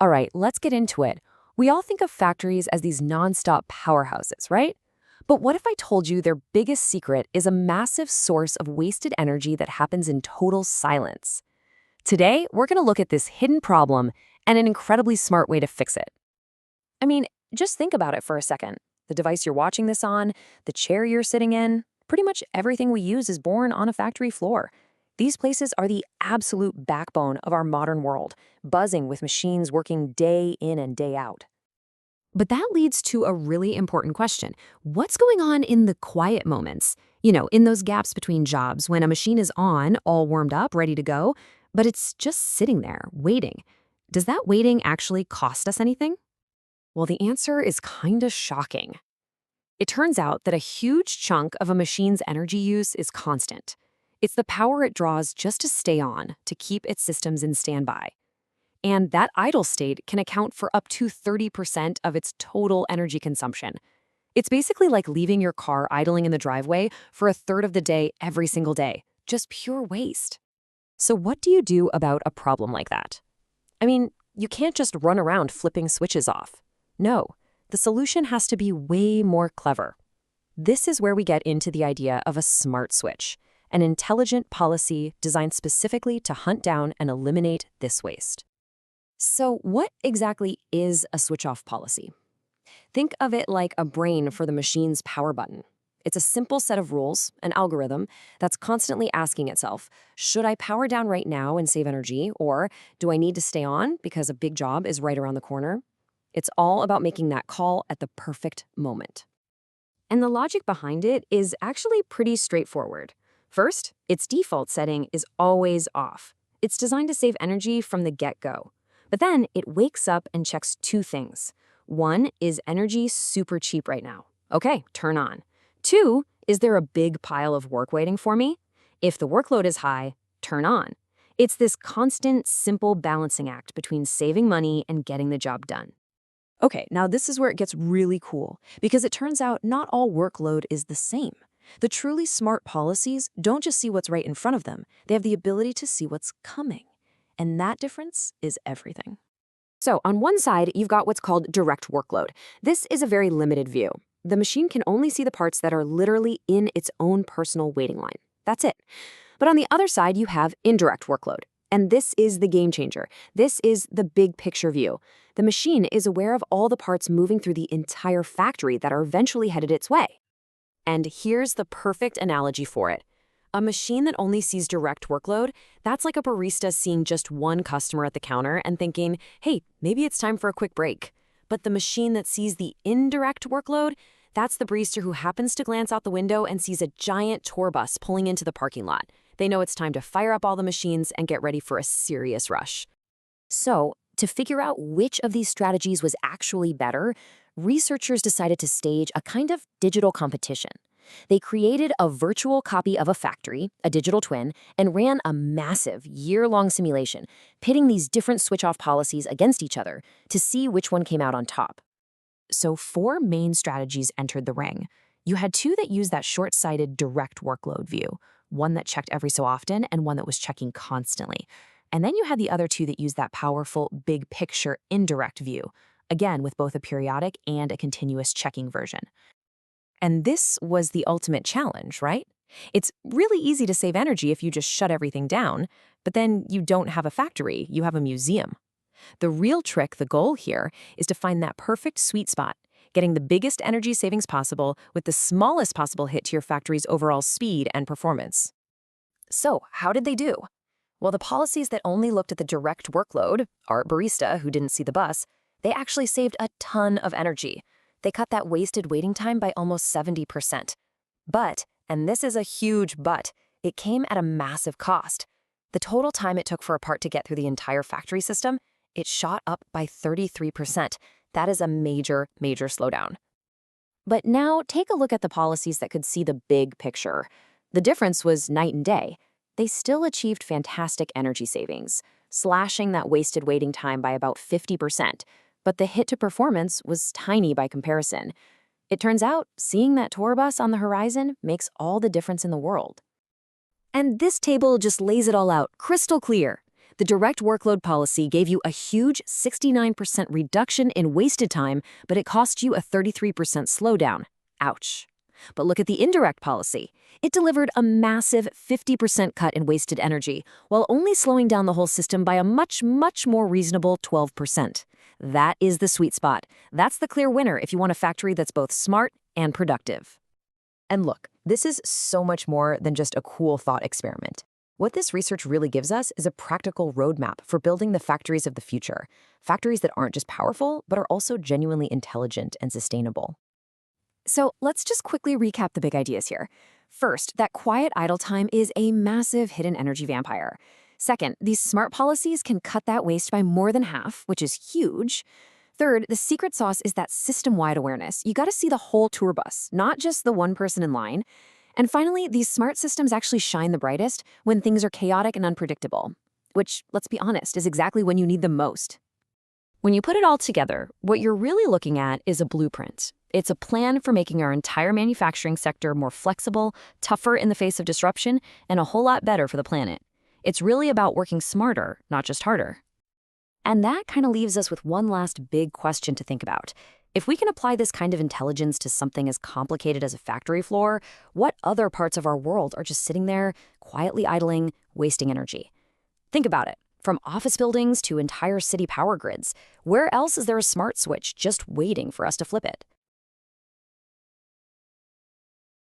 All right, let's get into it. We all think of factories as these nonstop powerhouses, right? But what if I told you their biggest secret is a massive source of wasted energy that happens in total silence? Today, we're going to look at this hidden problem and an incredibly smart way to fix it. I mean, just think about it for a second. The device you're watching this on, the chair you're sitting in, pretty much everything we use is born on a factory floor. These places are the absolute backbone of our modern world, buzzing with machines working day in and day out. But that leads to a really important question. What's going on in the quiet moments? In those gaps between jobs when a machine is on, all warmed up, ready to go, but it's just sitting there, waiting. Does that waiting actually cost us anything? Well, the answer is kinda shocking. It turns out that a huge chunk of a machine's energy use is constant. It's the power it draws just to stay on, to keep its systems in standby. And that idle state can account for up to 30% of its total energy consumption. It's basically like leaving your car idling in the driveway for a third of the day every single day. Just pure waste. So what do you do about a problem like that? I mean, you can't just run around flipping switches off. No, the solution has to be way more clever. This is where we get into the idea of a smart switch, an intelligent policy designed specifically to hunt down and eliminate this waste. So what exactly is a switch-off policy? Think of it like a brain for the machine's power button. It's a simple set of rules, an algorithm, that's constantly asking itself, should I power down right now and save energy, or do I need to stay on because a big job is right around the corner? It's all about making that call at the perfect moment. And the logic behind it is actually pretty straightforward. First, its default setting is always off. It's designed to save energy from the get-go. But then it wakes up and checks two things. One, is energy super cheap right now? Okay, turn on. Two, is there a big pile of work waiting for me? If the workload is high, turn on. It's this constant, simple balancing act between saving money and getting the job done. Okay, now this is where it gets really cool, because it turns out not all workload is the same. The truly smart policies don't just see what's right in front of them, they have the ability to see what's coming. And that difference is everything. So on one side, you've got what's called direct workload. This is a very limited view. The machine can only see the parts that are literally in its own personal waiting line. That's it. But on the other side, you have indirect workload. And this is the game changer. This is the big picture view. The machine is aware of all the parts moving through the entire factory that are eventually headed its way. And here's the perfect analogy for it. A machine that only sees direct workload, that's like a barista seeing just one customer at the counter and thinking, hey, maybe it's time for a quick break. But the machine that sees the indirect workload, that's the barista who happens to glance out the window and sees a giant tour bus pulling into the parking lot. They know it's time to fire up all the machines and get ready for a serious rush. So, to figure out which of these strategies was actually better, researchers decided to stage a kind of digital competition. They created a virtual copy of a factory, a digital twin, and ran a massive, year-long simulation, pitting these different switch-off policies against each other to see which one came out on top. So 4 main strategies entered the ring. You had 2 that used that short-sighted direct workload view, one that checked every so often and one that was checking constantly. And then you had the other 2 that used that powerful, big-picture indirect view, again with both a periodic and a continuous checking version. And this was the ultimate challenge, right? It's really easy to save energy if you just shut everything down, but then you don't have a factory, you have a museum. The real trick, the goal here, is to find that perfect sweet spot, getting the biggest energy savings possible with the smallest possible hit to your factory's overall speed and performance. So, how did they do? Well, the policies that only looked at the direct workload, our barista who didn't see the bus, they actually saved a ton of energy. They cut that wasted waiting time by almost 70%. But, and this is a huge but, it came at a massive cost. The total time it took for a part to get through the entire factory system, it shot up by 33%. That is a major, major slowdown. But now take a look at the policies that could see the big picture. The difference was night and day. They still achieved fantastic energy savings, slashing that wasted waiting time by about 50%. But the hit to performance was tiny by comparison. It turns out, seeing that tour bus on the horizon makes all the difference in the world. And this table just lays it all out crystal clear. The direct workload policy gave you a huge 69% reduction in wasted time, but it cost you a 33% slowdown. Ouch. But look at the indirect policy. It delivered a massive 50% cut in wasted energy, while only slowing down the whole system by a much, much more reasonable 12%. That is the sweet spot. That's the clear winner if you want a factory that's both smart and productive. And look, this is so much more than just a cool thought experiment. What this research really gives us is a practical roadmap for building the factories of the future. Factories that aren't just powerful, but are also genuinely intelligent and sustainable. So let's just quickly recap the big ideas here. First, that quiet idle time is a massive hidden energy vampire. Second, these smart policies can cut that waste by more than half, which is huge. Third, the secret sauce is that system-wide awareness. You got to see the whole tour bus, not just the one person in line. And finally, these smart systems actually shine the brightest when things are chaotic and unpredictable, which, let's be honest, is exactly when you need them most. When you put it all together, what you're really looking at is a blueprint. It's a plan for making our entire manufacturing sector more flexible, tougher in the face of disruption, and a whole lot better for the planet. It's really about working smarter, not just harder. And that kind of leaves us with one last big question to think about. If we can apply this kind of intelligence to something as complicated as a factory floor, what other parts of our world are just sitting there, quietly idling, wasting energy? Think about it. From office buildings to entire city power grids, where else is there a smart switch just waiting for us to flip it?